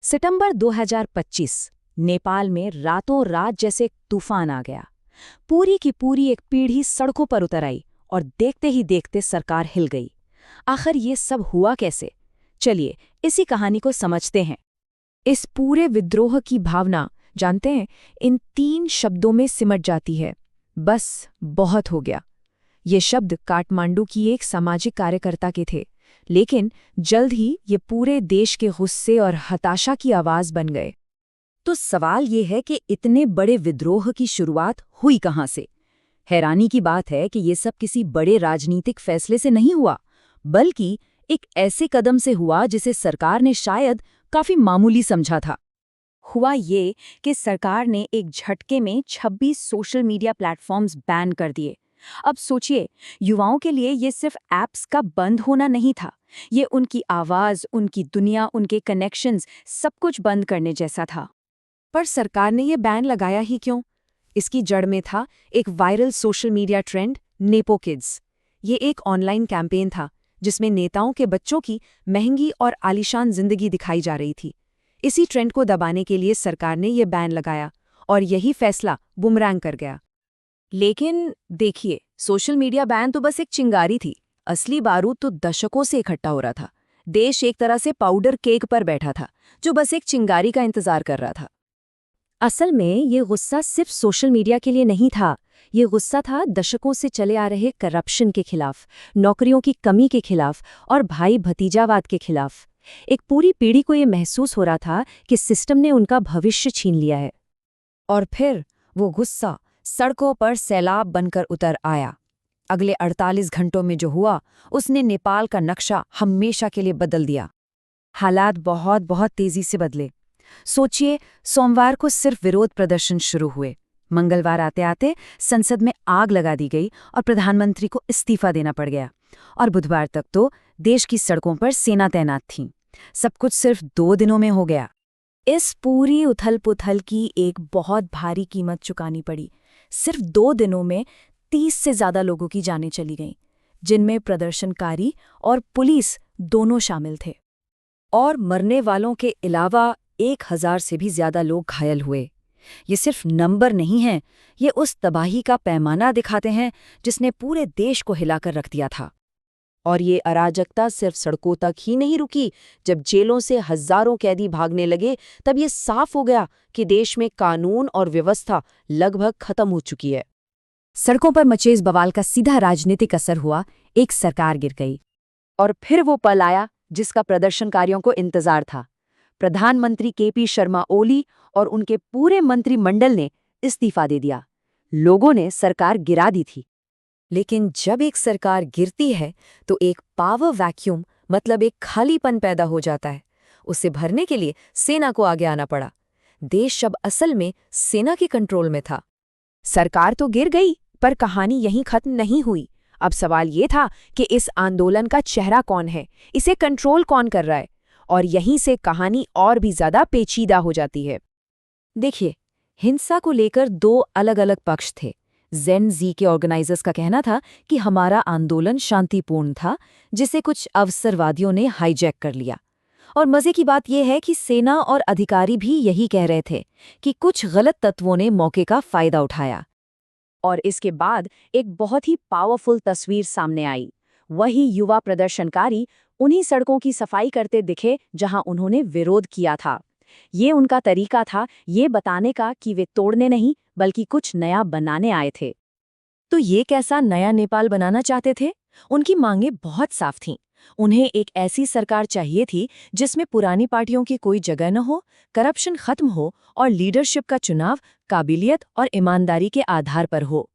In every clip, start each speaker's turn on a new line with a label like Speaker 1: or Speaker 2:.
Speaker 1: सितंबर 2025 नेपाल में रातों रात जैसे एक तूफान आ गया। पूरी की पूरी एक पीढ़ी सड़कों पर उतर आई और देखते ही देखते सरकार हिल गई। आखिर ये सब हुआ कैसे? चलिए इसी कहानी को समझते हैं। इस पूरे विद्रोह की भावना, जानते हैं, इन 3 शब्दों में सिमट जाती है। बस बहुत हो गया। ये शब्द काठमांडू की एक सामाजिक कार्यकर्ता के थे, लेकिन जल्द ही ये पूरे देश के गुस्से और हताशा की आवाज बन गए। तो सवाल ये है कि इतने बड़े विद्रोह की शुरुआत हुई कहाँ से? हैरानी की बात है कि ये सब किसी बड़े राजनीतिक फैसले से नहीं हुआ, बल्कि एक ऐसे कदम से हुआ जिसे सरकार ने शायद काफी मामूली समझा था। हुआ ये कि सरकार ने एक झटके में 26 सोशल मीडिया प्लेटफॉर्म्स बैन कर दिए। अब सोचिए, युवाओं के लिए ये सिर्फ ऐप्स का बंद होना नहीं था, ये उनकी आवाज, उनकी दुनिया, उनके कनेक्शंस, सब कुछ बंद करने जैसा था। पर सरकार ने ये बैन लगाया ही क्यों? इसकी जड़ में था एक viral social media trend, nepo kids. ये एक ऑनलाइन कैंपेन था जिसमें नेताओं के बच्चों की महंगी और आलीशान जिंदगी दिखाई जा रही थी। इसी ट्रेंड को दबाने के लिए सरकार ने ये बैन लगाया और यही फैसला बुमरैंग कर गया। लेकिन देखिए, सोशल मीडिया बैन तो बस एक चिंगारी थी। असली बारूद तो दशकों से इकट्ठा हो रहा था। देश एक तरह से पाउडर केक पर बैठा था, जो बस एक चिंगारी का इंतजार कर रहा था। असल में ये गुस्सा सिर्फ सोशल मीडिया के लिए नहीं था। ये गुस्सा था दशकों से चले आ रहे करप्शन के खिलाफ, नौकरियों की कमी के खिलाफ और भाई भतीजावाद के खिलाफ। एक पूरी पीढ़ी को ये महसूस हो रहा था कि सिस्टम ने उनका भविष्य छीन लिया है। और फिर वो गुस्सा सड़कों पर सैलाब बनकर उतर आया। अगले 48 घंटों में जो हुआ, उसने नेपाल का नक्शा हमेशा के लिए बदल दिया। हालात बहुत बहुत तेजी से बदले। सोचिए, सोमवार को सिर्फ विरोध प्रदर्शन शुरू हुए। मंगलवार आते आते संसद में आग लगा दी गई और प्रधानमंत्री को इस्तीफा देना पड़ गया। और बुधवार तक तो देश की सड़कों पर सेना तैनात थी। सब कुछ सिर्फ 2 दिनों में हो गया। इस पूरी उथल-पुथल की एक बहुत भारी कीमत चुकानी पड़ी। सिर्फ 2 दिनों में 30 से ज्यादा लोगों की जानें चली गईं, जिनमें प्रदर्शनकारी और पुलिस दोनों शामिल थे। और मरने वालों के अलावा 1000 से भी ज्यादा लोग घायल हुए। ये सिर्फ नंबर नहीं हैं, ये उस तबाही का पैमाना दिखाते हैं जिसने पूरे देश को हिलाकर रख दिया था। और ये अराजकता सिर्फ सड़कों तक ही नहीं रुकी। जब जेलों से हजारों कैदी भागने लगे, तब ये साफ हो गया कि देश में कानून और व्यवस्था लगभग खत्म हो चुकी है। सड़कों पर मचे इस बवाल का सीधा राजनीतिक असर हुआ। एक सरकार गिर गई। और फिर वो पल आया जिसका प्रदर्शनकारियों को इंतजार था। प्रधानमंत्री केपी शर्मा ओली और उनके पूरे मंत्रिमंडल ने इस्तीफा दे दिया। लोगों ने सरकार गिरा दी थी। लेकिन जब एक सरकार गिरती है तो एक पावर वैक्यूम, मतलब एक खालीपन पैदा हो जाता है। उसे भरने के लिए सेना को आगे आना पड़ा। देश अब असल में सेना के कंट्रोल में था। सरकार तो गिर गई, पर कहानी यहीं खत्म नहीं हुई। अब सवाल ये था कि इस आंदोलन का चेहरा कौन है, इसे कंट्रोल कौन कर रहा है। और यहीं से कहानी और भी ज्यादा पेचीदा हो जाती है। देखिए, हिंसा को लेकर 2 अलग-अलग पक्ष थे। जेन जी के ऑर्गेनाइजर्स का कहना था कि हमारा आंदोलन शांतिपूर्ण था, जिसे कुछ अवसरवादियों ने हाईजैक कर लिया। और मजे की बात यह है कि सेना और अधिकारी भी यही कह रहे थे कि कुछ गलत तत्वों ने मौके का फायदा उठाया। और इसके बाद एक बहुत ही पावरफुल तस्वीर सामने आई। वही युवा प्रदर्शनकारी उन्हीं सड़कों की सफाई करते दिखे जहां उन्होंने विरोध किया था। ये उनका तरीका था ये बताने का कि वे तोड़ने नहीं, बल्कि कुछ नया बनाने आए थे। तो ये कैसा नया नेपाल बनाना चाहते थे? उनकी मांगें बहुत साफ थीं। उन्हें एक ऐसी सरकार चाहिए थी जिसमें पुरानी पार्टियों की कोई जगह न हो, करप्शन खत्म हो और लीडरशिप का चुनाव काबिलियत और ईमानदारी के आधार पर हो।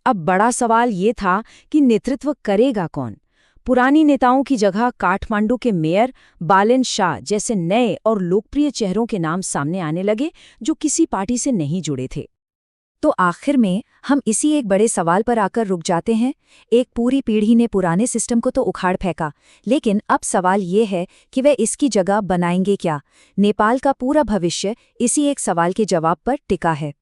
Speaker 1: अब बड़ा सवाल ये था कि नेतृत्व करेगा कौन? पुरानी नेताओं की जगह काठमांडू के मेयर बालेन शाह जैसे नए और लोकप्रिय चेहरों के नाम सामने आने लगे, जो किसी पार्टी से नहीं जुड़े थे। तो आखिर में हम इसी एक बड़े सवाल पर आकर रुक जाते हैं। एक पूरी पीढ़ी ने पुराने सिस्टम को तो उखाड़ फेंका, लेकिन अब सवाल ये है कि वे इसकी जगह बनाएंगे क्या? नेपाल का पूरा भविष्य इसी एक सवाल के जवाब पर टिका है।